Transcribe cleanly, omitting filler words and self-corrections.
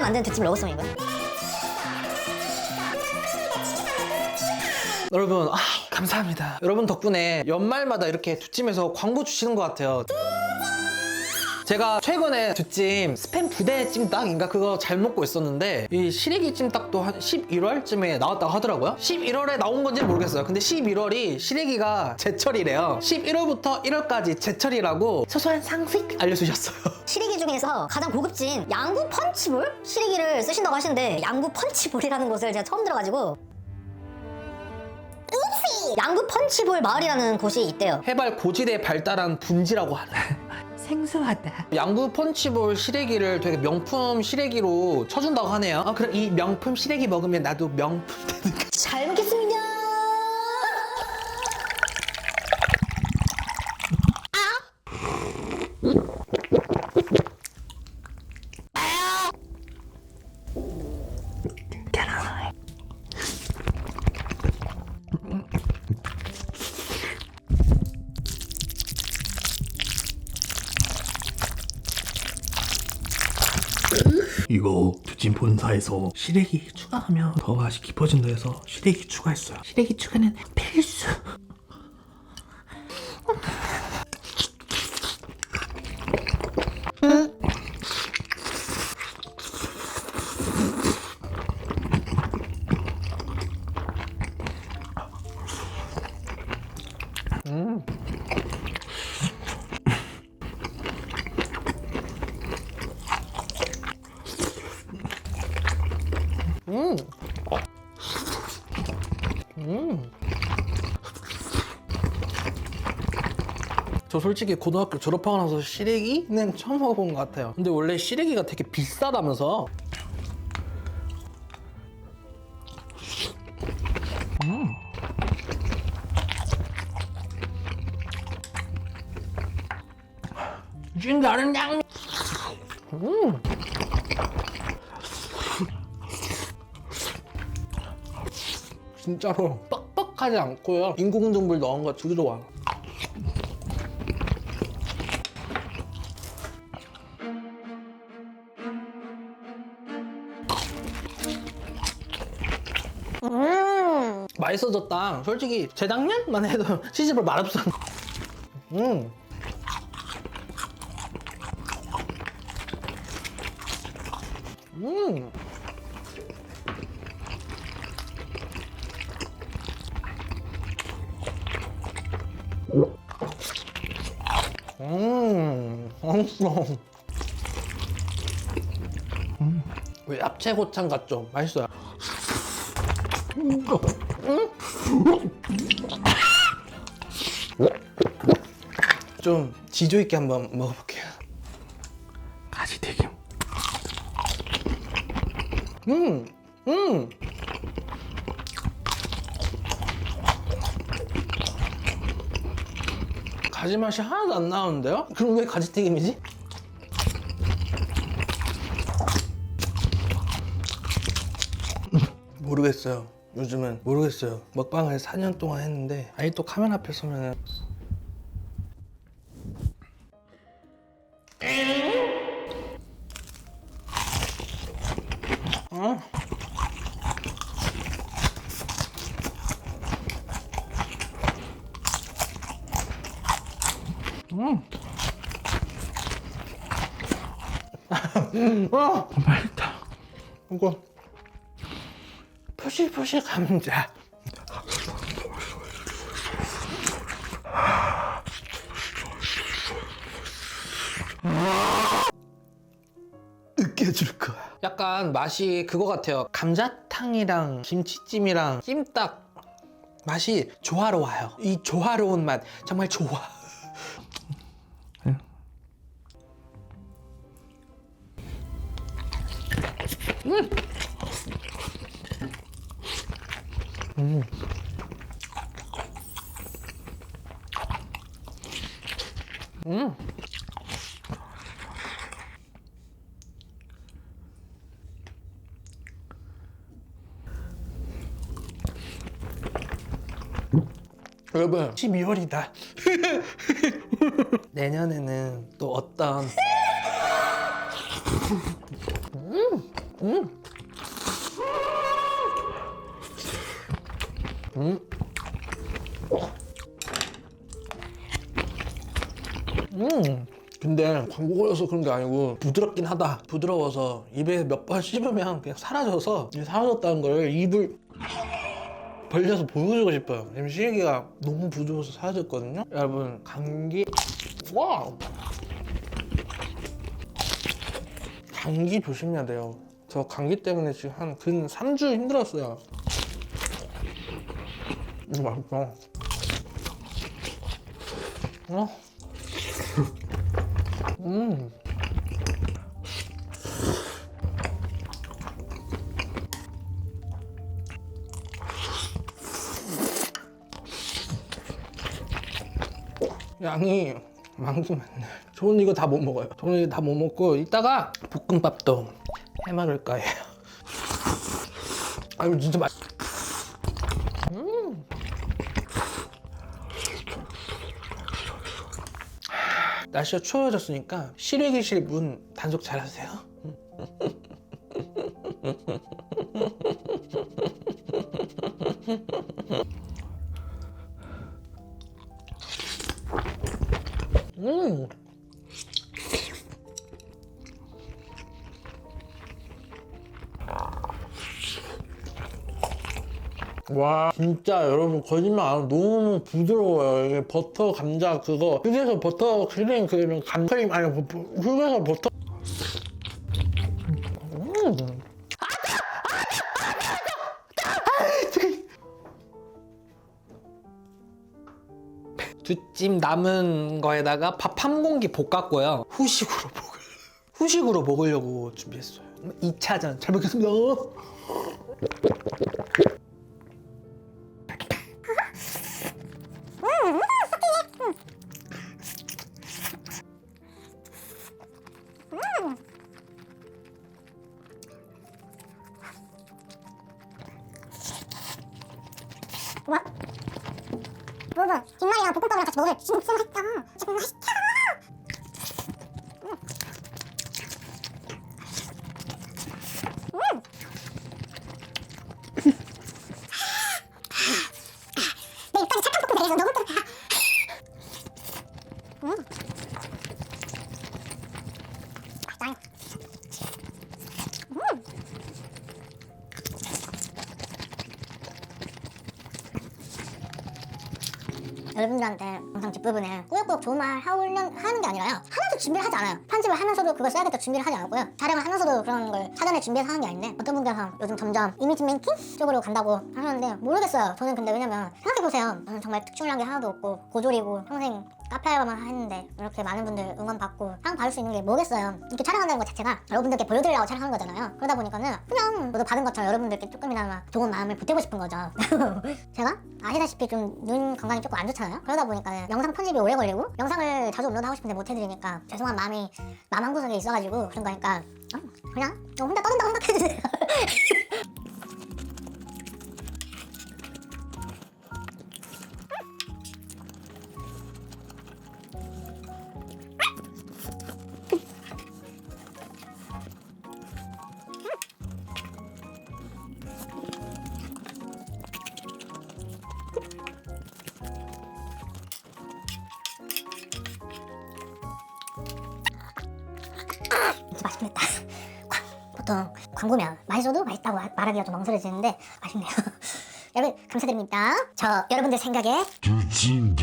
안 되는 두찜 러브송이고요. 여러분 감사합니다. 여러분 덕분에 연말마다 이렇게 두찜에서 광고 주시는 것 같아요. 제가 최근에 두찜 스팸 부대 찜닭인가 그거 잘 먹고 있었는데 이 시래기 찜닭도 한 11월쯤에 나왔다고 하더라고요. 11월에 나온 건지 모르겠어요. 근데 11월이 시래기가 제철이래요. 11월부터 1월까지 제철이라고 소소한 상식 알려주셨어요. 시래기 중에서 가장 고급진 양구 펀치볼 시래기를 쓰신다고 하시는데 양구 펀치볼이라는 곳을 제가 처음 들어가지고 양구 펀치볼 마을이라는 곳이 있대요. 해발 고지대에 발달한 분지라고 하네. 생소하다. 양구 펀치볼 시래기를 되게 명품 시래기로 쳐준다고 하네요. 그럼 이 명품 시래기 먹으면 나도 명품 되는 거. 잘 먹겠습니다. 이거 두찜 본사에서 시래기 추가하면 더 맛이 깊어진다 해서 시래기 추가했어요. 시래기 추가는 필수. 저 솔직히 고등학교 졸업하고 나서 시래기는 처음 먹어본 것 같아요. 근데 원래 시래기가 되게 비싸다면서. 진짜는 양. 진짜로 뻑뻑하지 않고요. 인공등불 넣은 거 되게 좋아요. 맛있어졌다. 솔직히 재작년만 해도 시집을 말았어. 음. 음. 맛있어. 왜 야채고창 같죠? 맛있어요. 좀 지조 있게 한번 먹어볼게요. 가지튀김. 가지 맛이 하나도 안 나오는데요? 그럼 왜 가지튀김이지? 모르겠어요. 요즘은 모르겠어요. 먹방을 4년 동안 했는데 아직도 카메라 앞에 서면은 맛있다. 이거 포실포실 감자. 으깨줄 거야. 약간 맛이 그거 같아요. 감자탕이랑 김치찜이랑 찜닭 맛이 조화로워요. 이 조화로운 맛 정말 좋아. 여러분 12월이다. 내년에는 또 어떤 근데 광고 걸려서 그런 게 아니고 부드럽긴 하다. 부드러워서 입에 몇 번 씹으면 그냥 사라져서 사라졌다는 걸 입을 벌려서 보여주고 싶어요. 지금 시래기가 너무 부드러워서 사라졌거든요. 여러분 감기 와 감기 조심해야 돼요. 저 감기 때문에 지금 한 근 3주 힘들었어요. 이거 맛있다. 양이 많긴 많네. 저는 이거 다 못 먹어요. 저는 이거 다 못 먹고 이따가 볶음밥도 해 먹을 거예요. 아유 진짜 맛. 날씨가 추워졌으니까 시래기실 문 단속 잘하세요. 와 진짜 여러분 거짓말 안 하고 너무 부드러워요. 이게 버터 감자 그거 휴게소 버터 크림 그런 감크림 아니 휴게소 버터 두찜 남은 거에다가 밥 한 공기 볶았고요. 후식으로 먹으려고 준비했어요. 2차전 잘 먹겠습니다. 여러분 김말이랑 볶음밥이랑 같이 먹으면 진짜 맛있다. 진짜 맛있다. 내 입안이 착한 볶음 되겠어. 너무 뜨겁다. 여러분들한테 영상 뒷부분에 꾸역꾸역 좋은 말 하는 게 아니라요. 하나도 준비를 하지 않아요. 편집을 하면서도 그걸 써야겠다 준비를 하지 않고요. 촬영을 하면서도 그런 걸 사전에 준비해서 하는 게 아닌데 어떤 분께서 요즘 점점 이미지 메이킹 쪽으로 간다고 하셨는데 모르겠어요. 저는 근데 왜냐면 생각해보세요. 저는 정말 특출난 게 하나도 없고 고졸이고 평생 카페 알바만 했는데 이렇게 많은 분들 응원받고 상 받을 수 있는 게 뭐겠어요. 이렇게 촬영한다는 것 자체가 여러분들께 보여드리려고 촬영하는 거잖아요. 그러다 보니까는 그냥 저도 받은 것처럼 여러분들께 조금이나마 좋은 마음을 보태고 싶은 거죠. 제가 아시다시피 좀 눈 건강이 조금 안 좋잖아요. 그러다 보니까 영상 편집이 오래 걸리고 영상을 자주 업로드하고 싶은데 못 해드리니까 죄송한 마음이 마음 한구석에 있어가지고 그런 거니까 그냥 혼자 떠든다고 생각해주세요. 맛있겠다. 보통 광고면 맛있어도 맛있다고 말하기가 좀 멍설해지는데 맛있네요. 여러분 감사드립니다. 저 여러분들 생각에 두찜